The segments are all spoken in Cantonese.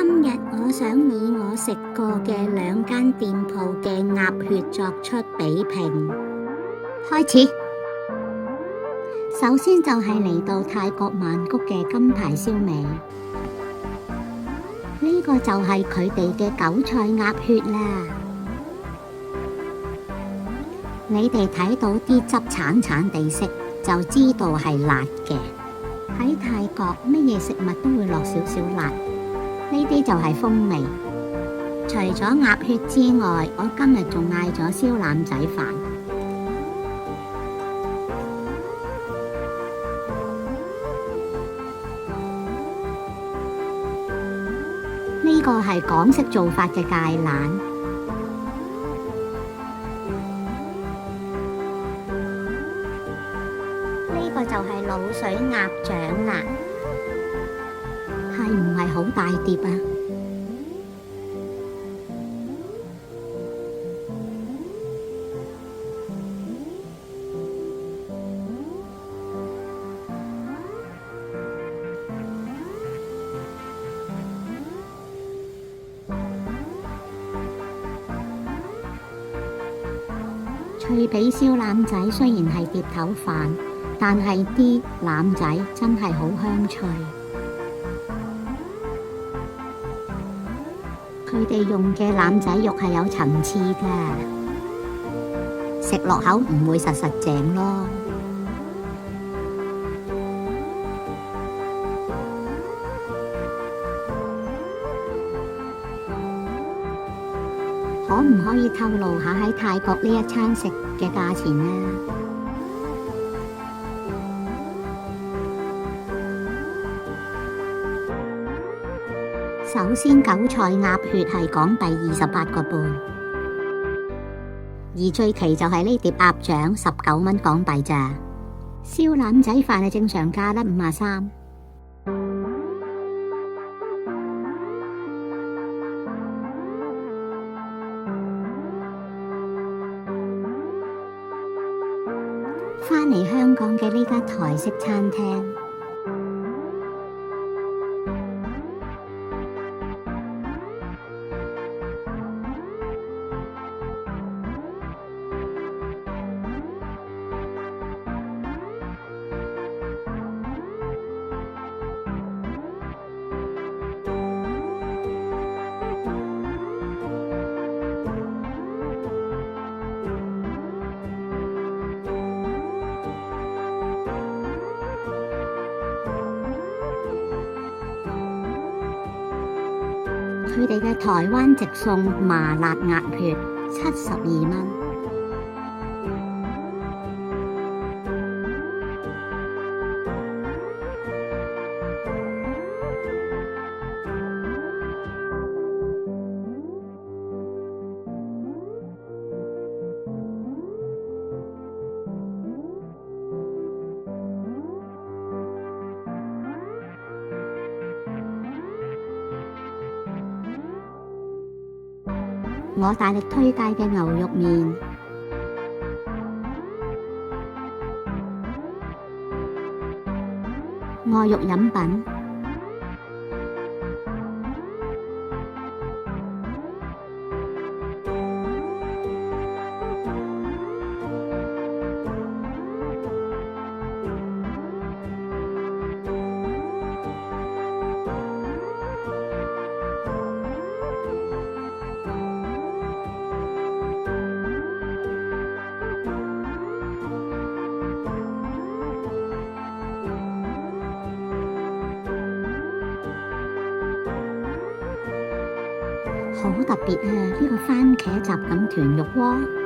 今日我想以我食過嘅2間店鋪嘅鴨血作出比拼。開始。首先就係嚟到泰國曼谷嘅金牌燒味，呢個就係佢哋嘅韭菜鴨血啦。你哋睇到啲汁橙橙地色，就知道係辣嘅。喺泰國乜嘢食物都會落少少辣，呢啲就係風味。除咗鴨血之外，我今日仲嗌咗燒腩仔飯。呢個係港式做法嘅芥蘭。呢個就係滷水鴨掌啦，係唔係好大碟啊？脆皮燒腩仔雖然係碟頭飯，但係啲腩仔真係好香脆。佢哋用嘅腩仔肉係有層次㗎，食落口唔會實實淨咯。可唔可以透露下喺泰國呢一餐食嘅價錢呢？首先，韭菜鴨血係港幣28個半，而最奇就係呢碟鴨掌19蚊港幣咋。燒腩仔飯係正常價得53。返嚟香港嘅呢間台式餐廳，佢哋嘅台灣直送麻辣鴨血72蚊。我大力推介嘅牛肉麵，愛肉飲品，好特別啊！呢個番茄雜錦豚肉鍋。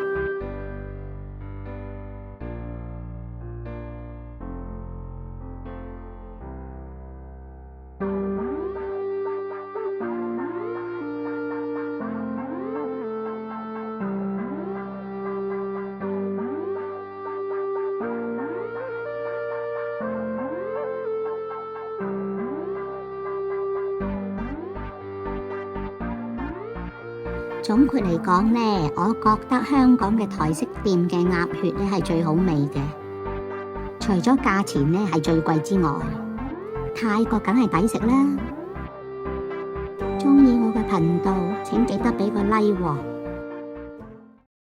總括嚟講呢，我覺得香港嘅台式店嘅鴨血呢係最好味嘅，除咗價錢呢係最貴之外，泰國梗係抵食啦。中頻道，請記得俾個 like喎。